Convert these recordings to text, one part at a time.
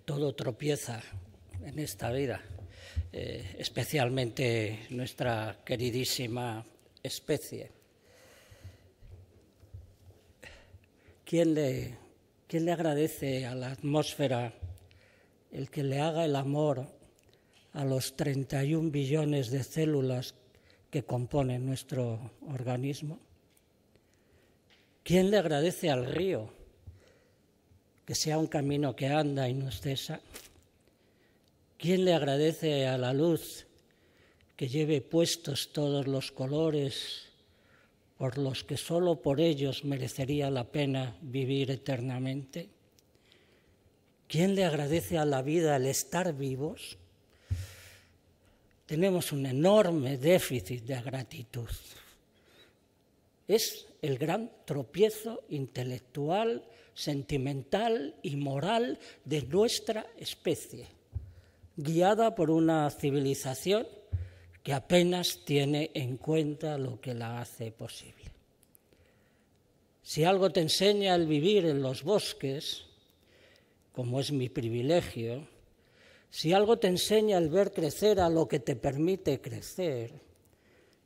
Todo tropieza en esta vida, especialmente nuestra queridísima especie. ¿Quién le agradece a la atmósfera el que le haga el amor a los 31 billones de células que componen nuestro organismo? ¿Quién le agradece al río que sea un camino que anda y no cesa? ¿Quién le agradece a la luz que lleve puestos todos los colores por los que solo por ellos merecería la pena vivir eternamente? ¿Quién le agradece a la vida el estar vivos? Tenemos un enorme déficit de gratitud. Es el gran tropiezo intelectual, sentimental y moral de nuestra especie, guiada por una civilización que apenas tiene en cuenta lo que la hace posible. Si algo te enseña el vivir en los bosques, como es mi privilegio, si algo te enseña el ver crecer a lo que te permite crecer,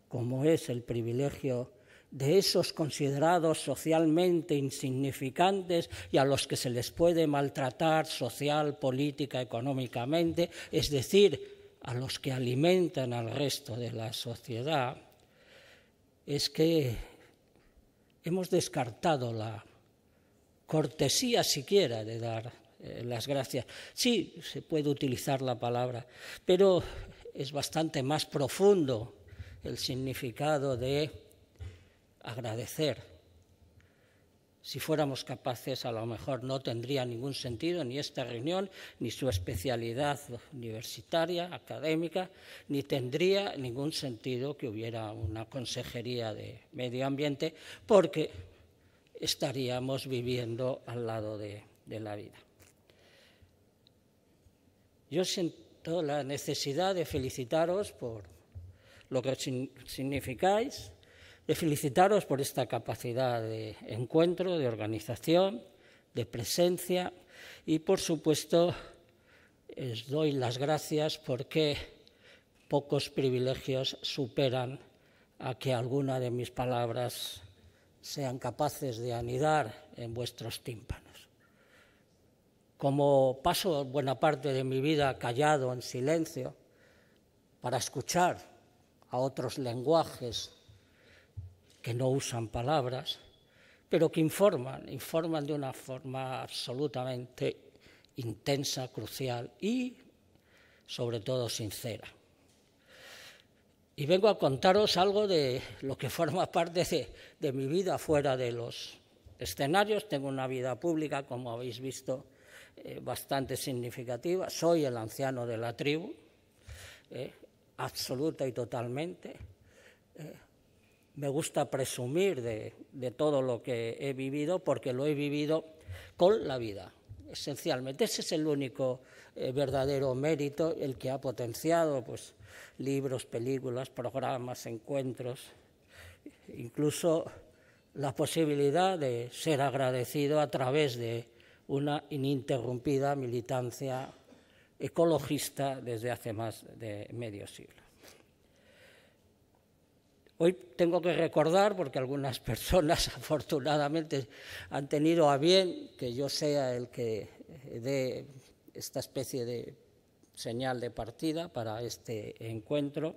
como es el privilegio de esos considerados socialmente insignificantes y a los que se les puede maltratar social, política, económicamente, es decir, a los que alimentan al resto de la sociedad, es que hemos descartado la cortesía siquiera de dar las gracias. Sí, se puede utilizar la palabra, pero es bastante más profundo el significado de agradecer. Si fuéramos capaces, a lo mejor no tendría ningún sentido ni esta reunión, ni su especialidad universitaria, académica, ni tendría ningún sentido que hubiera una consejería de medio ambiente, porque estaríamos viviendo al lado de la vida. Yo siento la necesidad de felicitaros por lo que significáis, de felicitaros por esta capacidad de encuentro, de organización, de presencia y, por supuesto, os doy las gracias porque pocos privilegios superan a que alguna de mis palabras sean capaces de anidar en vuestros tímpanos. Como paso buena parte de mi vida callado, en silencio, para escuchar a otros lenguajes que no usan palabras, pero que informan de una forma absolutamente intensa, crucial y, sobre todo, sincera. Y vengo a contaros algo de lo que forma parte de mi vida fuera de los escenarios. Tengo una vida pública, como habéis visto, bastante significativa. Soy el anciano de la tribu, absoluta y totalmente. Me gusta presumir de todo lo que he vivido, porque lo he vivido con la vida, esencialmente. Ese es el único verdadero mérito, el que ha potenciado pues, libros, películas, programas, encuentros, incluso la posibilidad de ser agradecido a través de una ininterrumpida militancia ecologista desde hace más de medio siglo. Hoy tengo que recordar, porque algunas personas afortunadamente han tenido a bien que yo sea el que dé esta especie de señal de partida para este encuentro,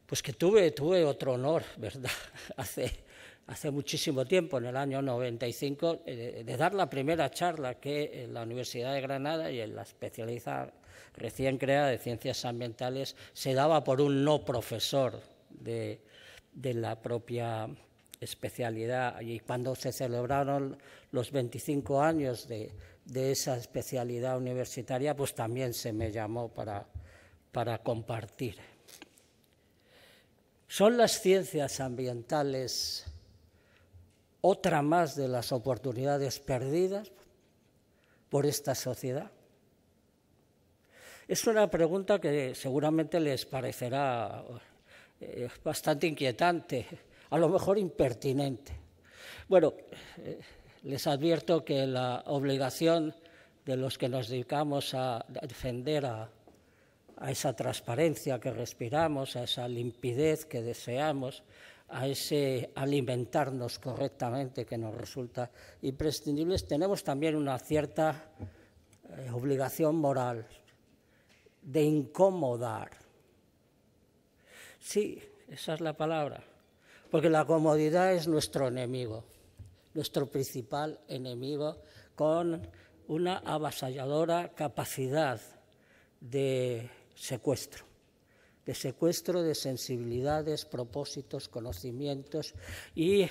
pues que tuve otro honor, ¿verdad?, hace muchísimo tiempo, en el año 95, de dar la primera charla que en la Universidad de Granada y en la especialidad recién creada de Ciencias Ambientales se daba por un no profesor de la propia especialidad. Y cuando se celebraron los 25 años de esa especialidad universitaria, pues también se me llamó para compartir. ¿Son las ciencias ambientales otra más de las oportunidades perdidas por esta sociedad? Es una pregunta que seguramente les parecerá bastante inquietante, a lo mejor impertinente. Bueno, les advierto que la obligación de los que nos dedicamos a defender a esa transparencia que respiramos, a esa limpidez que deseamos, a ese alimentarnos correctamente que nos resulta imprescindible, tenemos también una cierta obligación moral de incomodar. Sí, esa es la palabra, porque la comodidad es nuestro enemigo, nuestro principal enemigo, con una avasalladora capacidad de secuestro de sensibilidades, propósitos, conocimientos y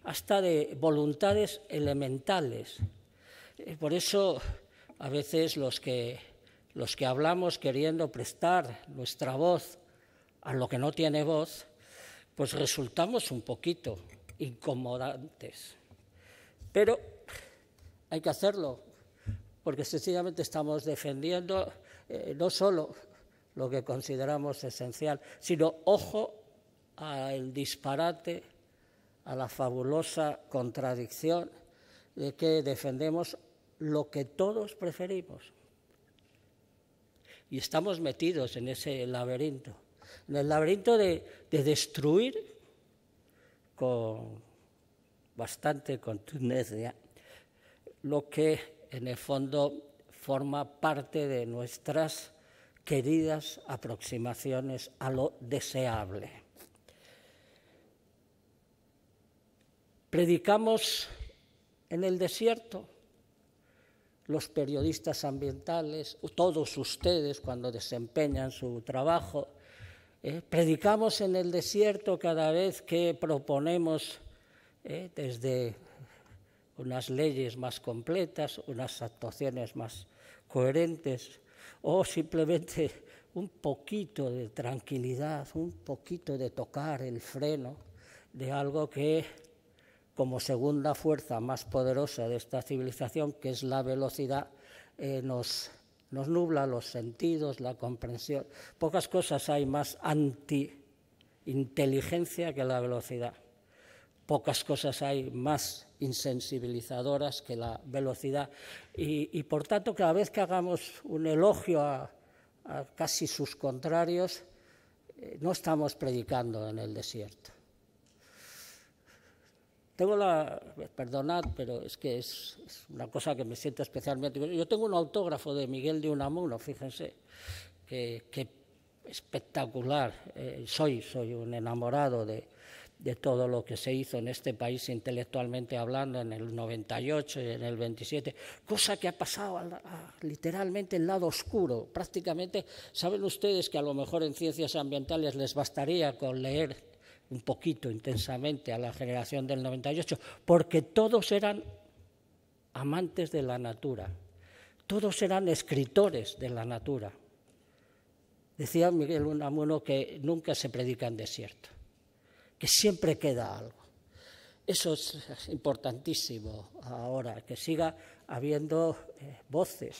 hasta de voluntades elementales. Por eso, a veces los que hablamos queriendo prestar nuestra voz a lo que no tiene voz, pues resultamos un poquito incomodantes. Pero hay que hacerlo, porque sencillamente estamos defendiendo no solo lo que consideramos esencial, sino, ojo, al disparate, a la fabulosa contradicción de que defendemos lo que todos preferimos. Y estamos metidos en ese laberinto, en el laberinto de destruir con bastante contundencia lo que en el fondo forma parte de nuestras queridas aproximaciones a lo deseable. Predicamos en el desierto, los periodistas ambientales, todos ustedes cuando desempeñan su trabajo, predicamos en el desierto cada vez que proponemos desde unas leyes más completas, unas actuaciones más coherentes, o simplemente un poquito de tranquilidad, un poquito de tocar el freno de algo que, como segunda fuerza más poderosa de esta civilización, que es la velocidad, nos nubla los sentidos, la comprensión. Pocas cosas hay más anti-inteligencia que la velocidad. Pocas cosas hay más insensibilizadoras que la velocidad y por tanto, cada vez que hagamos un elogio a casi sus contrarios, no estamos predicando en el desierto. Perdonad, pero es que es una cosa que me siento especialmente. Yo tengo un autógrafo de Miguel de Unamuno, fíjense, que espectacular. Soy un enamorado de todo lo que se hizo en este país intelectualmente hablando en el 98 y en el 27, cosa que ha pasado literalmente el lado oscuro. Prácticamente, saben ustedes que a lo mejor en ciencias ambientales les bastaría con leer un poquito intensamente a la generación del 98, porque todos eran amantes de la natura, todos eran escritores de la natura. Decía Miguel Unamuno que nunca se predica en desierto, que siempre queda algo. Eso es importantísimo ahora, que siga habiendo voces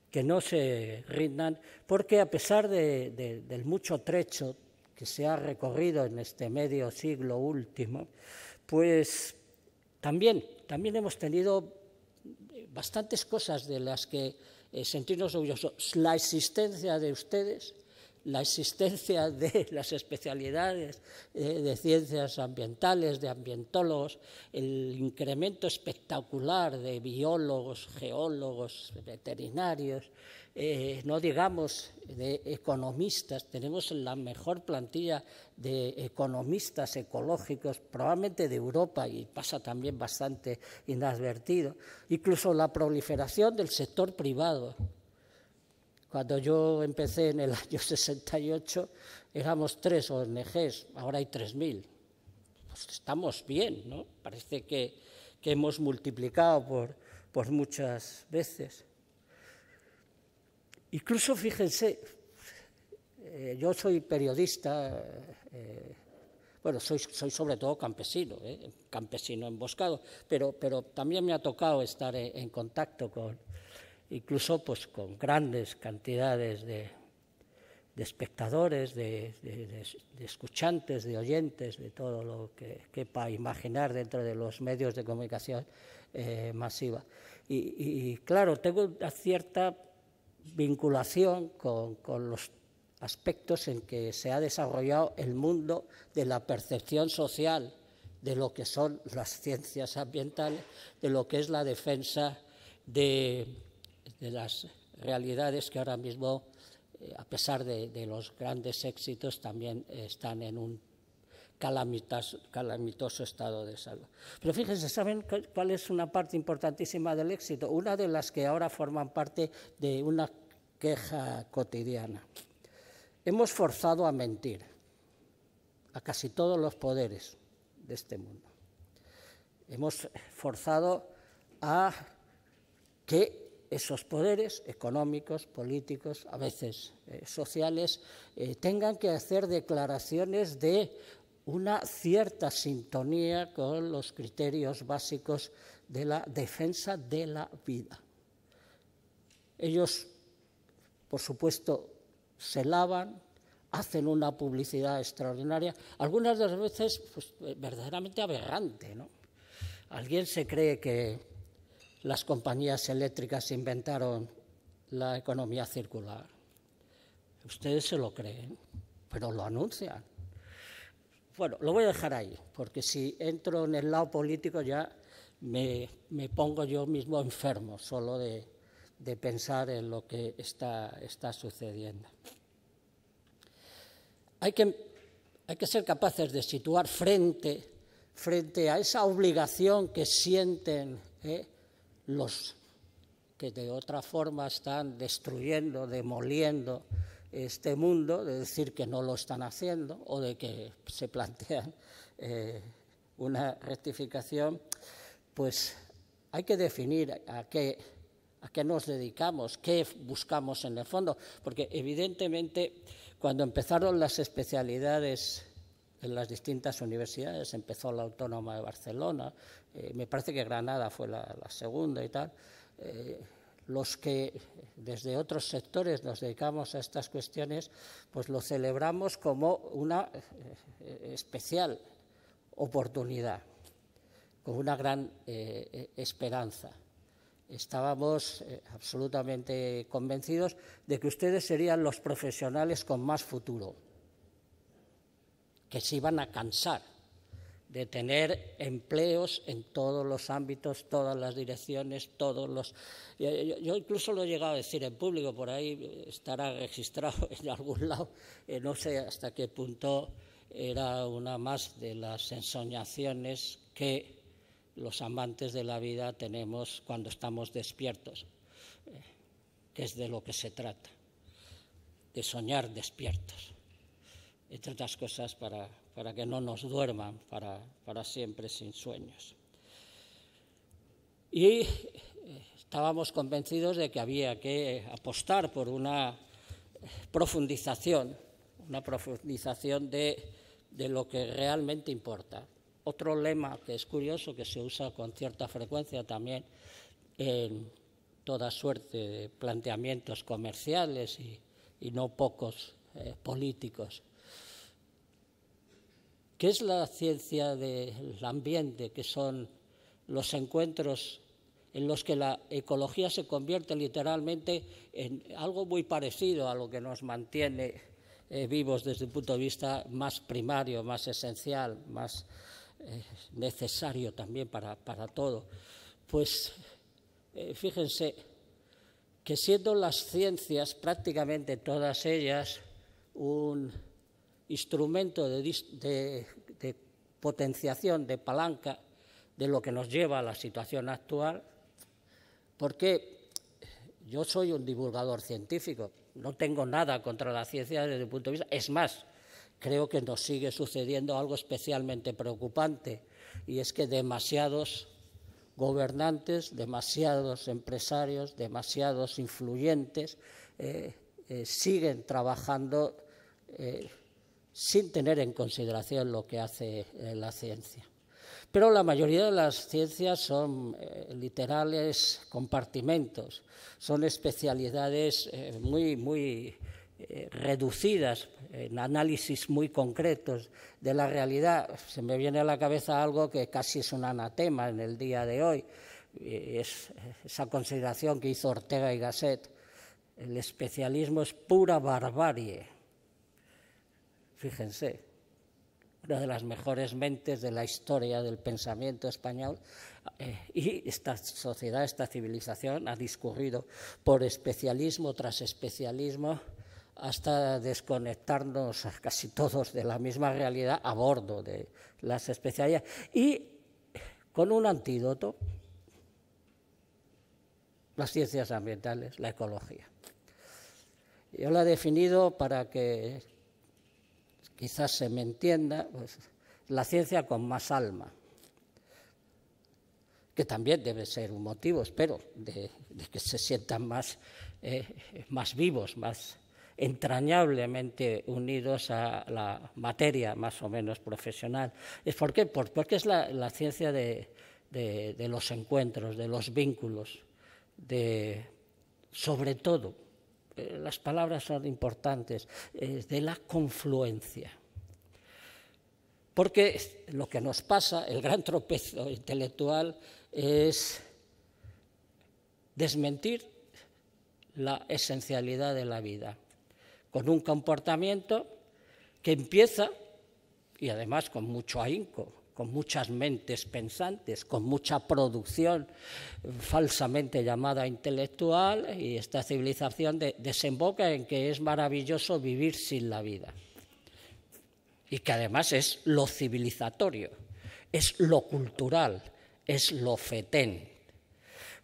que no se rindan, porque a pesar del mucho trecho que se ha recorrido en este medio siglo último, pues también hemos tenido bastantes cosas de las que sentirnos orgullosos. La existencia de ustedes, la existencia de las especialidades de ciencias ambientales, de ambientólogos, el incremento espectacular de biólogos, geólogos, veterinarios, no digamos de economistas. Tenemos la mejor plantilla de economistas ecológicos probablemente de Europa y pasa también bastante inadvertido. Incluso la proliferación del sector privado. Cuando yo empecé en el año 68 éramos 3 ONGs, ahora hay 3.000. Pues estamos bien, ¿no? Parece que hemos multiplicado por muchas veces. Incluso, fíjense, yo soy periodista, soy sobre todo campesino, campesino emboscado, pero también me ha tocado estar en contacto incluso pues con grandes cantidades de espectadores, de escuchantes, de oyentes, de todo lo que quepa imaginar dentro de los medios de comunicación masiva. Y claro, tengo una cierta vinculación con los aspectos en que se ha desarrollado el mundo de la percepción social de lo que son las ciencias ambientales, de lo que es la defensa de las realidades que ahora mismo, a pesar de los grandes éxitos, también están en un calamitoso estado de salud. Pero fíjense, ¿saben cuál es una parte importantísima del éxito? Una de las que ahora forman parte de una queja cotidiana. Hemos forzado a mentir a casi todos los poderes de este mundo. Hemos forzado a que esos poderes económicos, políticos, a veces sociales, tengan que hacer declaraciones de una cierta sintonía con los criterios básicos de la defensa de la vida. Ellos, por supuesto, se lavan, hacen una publicidad extraordinaria, algunas de las veces pues, verdaderamente aberrante, ¿no? Alguien se cree que las compañías eléctricas inventaron la economía circular. Ustedes se lo creen, pero lo anuncian. Bueno, lo voy a dejar ahí, porque si entro en el lado político ya me pongo yo mismo enfermo solo de pensar en lo que está sucediendo. Hay que ser capaces de situar frente a esa obligación que sienten los que de otra forma están destruyendo, demoliendo este mundo, de decir que no lo están haciendo o de que se plantean una rectificación, pues hay que definir a qué nos dedicamos, qué buscamos en el fondo, porque evidentemente cuando empezaron las especialidades en las distintas universidades, empezó la Autónoma de Barcelona, me parece que Granada fue la segunda y tal, los que desde otros sectores nos dedicamos a estas cuestiones, pues lo celebramos como una especial oportunidad, como una gran esperanza. Estábamos absolutamente convencidos de que ustedes serían los profesionales con más futuro, que se iban a cansar de tener empleos en todos los ámbitos, todas las direcciones, todos los... Yo incluso lo he llegado a decir en público, por ahí estará registrado en algún lado, no sé hasta qué punto era una más de las ensoñaciones que los amantes de la vida tenemos cuando estamos despiertos, que es de lo que se trata, de soñar despiertos, entre otras cosas para que no nos duerman para siempre sin sueños. Y estábamos convencidos de que había que apostar por una profundización de lo que realmente importa. Otro lema que es curioso, que se usa con cierta frecuencia también en toda suerte de planteamientos comerciales y no pocos políticos. ¿Qué es la ciencia del ambiente? Que son los encuentros en los que la ecología se convierte literalmente en algo muy parecido a lo que nos mantiene vivos desde un punto de vista más primario, más esencial, más necesario también para todo. Pues fíjense que siendo las ciencias, prácticamente todas ellas, un instrumento de potenciación, de palanca de lo que nos lleva a la situación actual, porque yo soy un divulgador científico, no tengo nada contra la ciencia desde el punto de vista, es más, creo que nos sigue sucediendo algo especialmente preocupante, y es que demasiados gobernantes, demasiados empresarios, demasiados influyentes siguen trabajando sin tener en consideración lo que hace la ciencia. Pero la mayoría de las ciencias son literales compartimentos, son especialidades muy reducidas, en análisis muy concretos de la realidad. Se me viene a la cabeza algo que casi es un anatema en el día de hoy, es esa consideración que hizo Ortega y Gasset, el especialismo es pura barbarie. Fíjense, una de las mejores mentes de la historia del pensamiento español, y esta sociedad, esta civilización ha discurrido por especialismo tras especialismo hasta desconectarnos casi todos de la misma realidad a bordo de las especialidades, y con un antídoto: las ciencias ambientales, la ecología. Yo la he definido, para que quizás se me entienda, pues, la ciencia con más alma, que también debe ser un motivo, espero, de que se sientan más vivos, más entrañablemente unidos a la materia más o menos profesional. ¿Por qué? Porque es la ciencia de los encuentros, de los vínculos, sobre todo, las palabras son importantes, de la confluencia. Porque lo que nos pasa, el gran tropezo intelectual, es desmentir la esencialidad de la vida, con un comportamiento que empieza, y además con mucho ahínco, con muchas mentes pensantes, con mucha producción falsamente llamada intelectual, y esta civilización desemboca en que es maravilloso vivir sin la vida. Y que además es lo civilizatorio, es lo cultural, es lo fetén.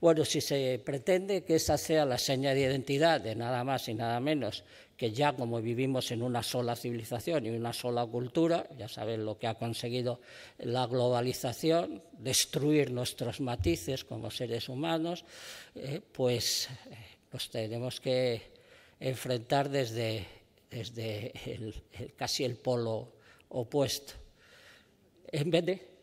Bueno, si se pretende que esa sea la seña de identidad de nada más y nada menos que ya como vivimos en una sola civilización y una sola cultura, ya saben lo que ha conseguido la globalización, destruir nuestros matices como seres humanos, pues nos tenemos que enfrentar desde casi el polo opuesto. En vez de...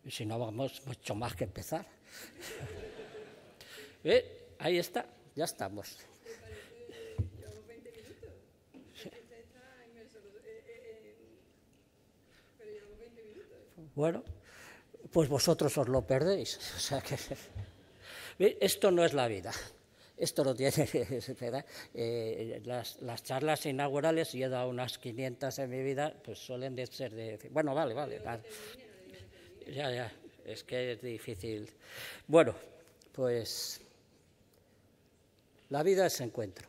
Si no, vamos mucho más que empezar. Ahí está, ya estamos. Llevamos 20 minutos. Usted está inmerso, pero llevamos 20 minutos. Bueno, pues vosotros os lo perdéis. O sea que esto no es la vida. Esto no tiene, ¿verdad? Las charlas inaugurales, y he dado unas 500 en mi vida, pues suelen ser de... Bueno, vale. Ya, es que es difícil. Bueno, pues la vida es encuentro.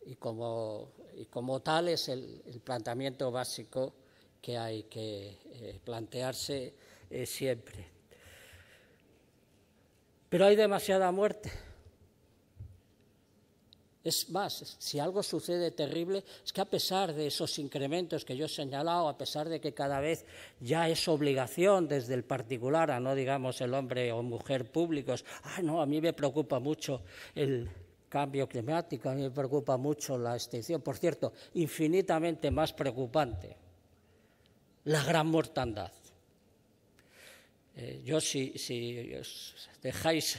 Y como tal es el planteamiento básico que hay que plantearse siempre. Pero hay demasiada muerte. Es más, si algo sucede terrible, es que a pesar de esos incrementos que yo he señalado, a pesar de que cada vez ya es obligación desde el particular, a no digamos el hombre o mujer públicos, no, a mí me preocupa mucho el cambio climático, a mí me preocupa mucho la extinción. Por cierto, infinitamente más preocupante, la gran mortandad. Yo si os dejáis,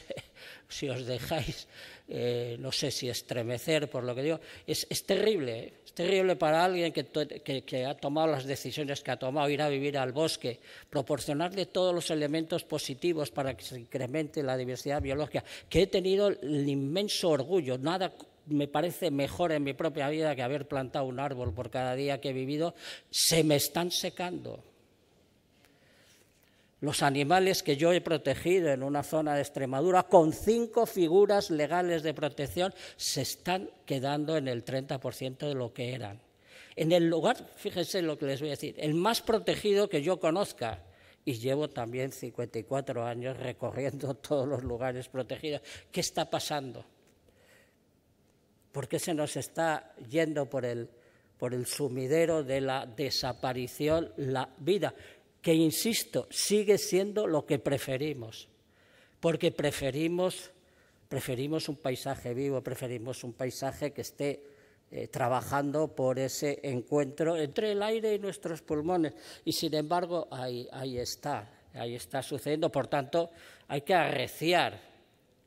no sé si estremecer por lo que digo, es terrible, es terrible para alguien que ha tomado las decisiones que ha tomado, ir a vivir al bosque, proporcionarle todos los elementos positivos para que se incremente la diversidad biológica, que he tenido el inmenso orgullo, nada me parece mejor en mi propia vida que haber plantado un árbol por cada día que he vivido, se me están secando. Los animales que yo he protegido en una zona de Extremadura con 5 figuras legales de protección se están quedando en el 30% de lo que eran. En el lugar, fíjense lo que les voy a decir, el más protegido que yo conozca, y llevo también 54 años recorriendo todos los lugares protegidos. ¿Qué está pasando? ¿Por qué se nos está yendo por el sumidero de la desaparición la vida? Que, insisto, sigue siendo lo que preferimos, porque preferimos un paisaje vivo, preferimos un paisaje que esté trabajando por ese encuentro entre el aire y nuestros pulmones, y sin embargo ahí está sucediendo. Por tanto, hay que arreciar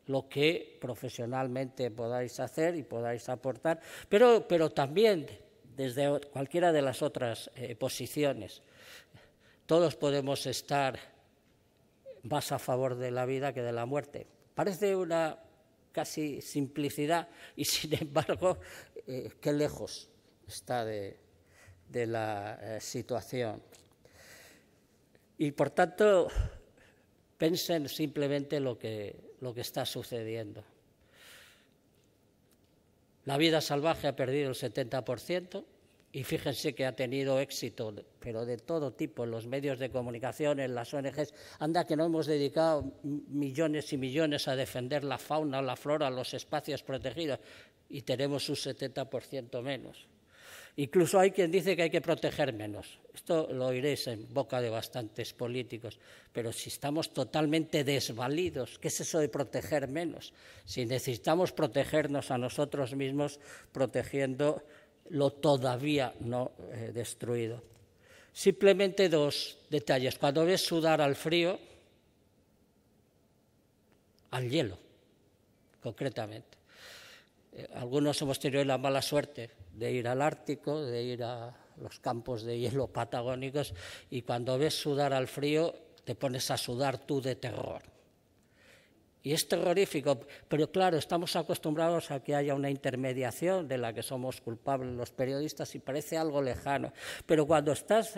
lo que profesionalmente podáis hacer y podáis aportar, pero también desde cualquiera de las otras posiciones. todos podemos estar más a favor de la vida que de la muerte. Parece una casi simplicidad y, sin embargo, qué lejos está de la situación. Y, por tanto, piensen simplemente lo que está sucediendo. La vida salvaje ha perdido el 70%. Y fíjense que ha tenido éxito, pero de todo tipo, en los medios de comunicación, en las ONGs. Anda que no hemos dedicado millones y millones a defender la fauna, la flora, los espacios protegidos, y tenemos un 70% menos. Incluso hay quien dice que hay que proteger menos. Esto lo oiréis en boca de bastantes políticos. Pero si estamos totalmente desvalidos, ¿qué es eso de proteger menos? Si necesitamos protegernos a nosotros mismos, protegiendo lo todavía no destruido. Simplemente dos detalles. Cuando ves sudar al frío, al hielo, concretamente. Algunos hemos tenido la mala suerte de ir al Ártico, de ir a los campos de hielo patagónicos, y cuando ves sudar al frío, te pones a sudar tú de terror. Y es terrorífico, pero claro, estamos acostumbrados a que haya una intermediación de la que somos culpables los periodistas y parece algo lejano. Pero cuando estás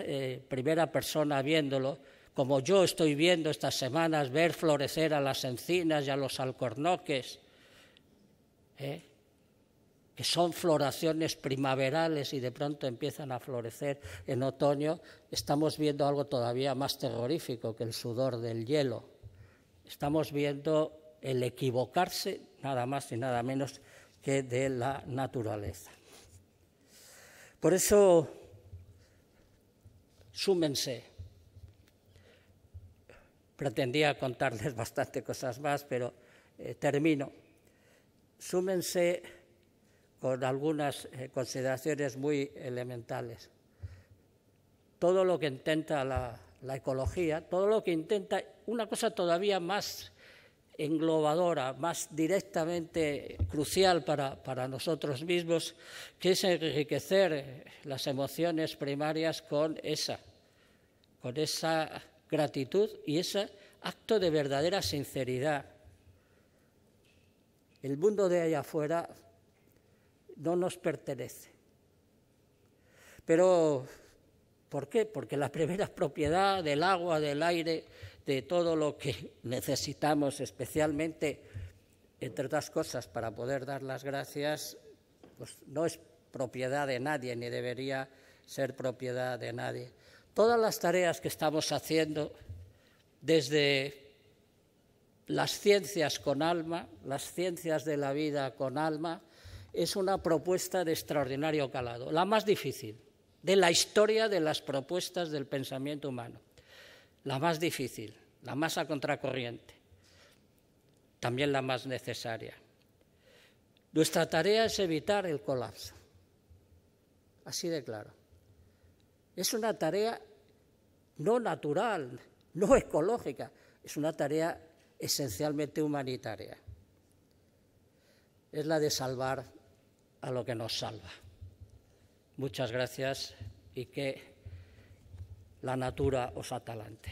primera persona viéndolo, como yo estoy viendo estas semanas, ver florecer a las encinas y a los alcornoques, que son floraciones primaverales y de pronto empiezan a florecer en otoño, estamos viendo algo todavía más terrorífico que el sudor del hielo. Estamos viendo el equivocarse nada más y nada menos que de la naturaleza. Por eso, súmense. Pretendía contarles bastante cosas más, pero termino. Súmense con algunas consideraciones muy elementales. Todo lo que intenta la ecología, todo lo que intenta una cosa todavía más englobadora, más directamente crucial para nosotros mismos, que es enriquecer las emociones primarias con esa gratitud y ese acto de verdadera sinceridad. El mundo de allá afuera no nos pertenece. Pero ¿por qué? Porque la primera propiedad del agua, del aire, de todo lo que necesitamos, especialmente, entre otras cosas, para poder dar las gracias, pues no es propiedad de nadie, ni debería ser propiedad de nadie. Todas las tareas que estamos haciendo, desde las ciencias con alma, las ciencias de la vida con alma, es una propuesta de extraordinario calado, la más difícil de la historia de las propuestas del pensamiento humano. La más difícil, la más a contracorriente, también la más necesaria. Nuestra tarea es evitar el colapso, así de claro. Es una tarea no natural, no ecológica, es una tarea esencialmente humanitaria. Es la de salvar a lo que nos salva. Muchas gracias y que la natura os atalante.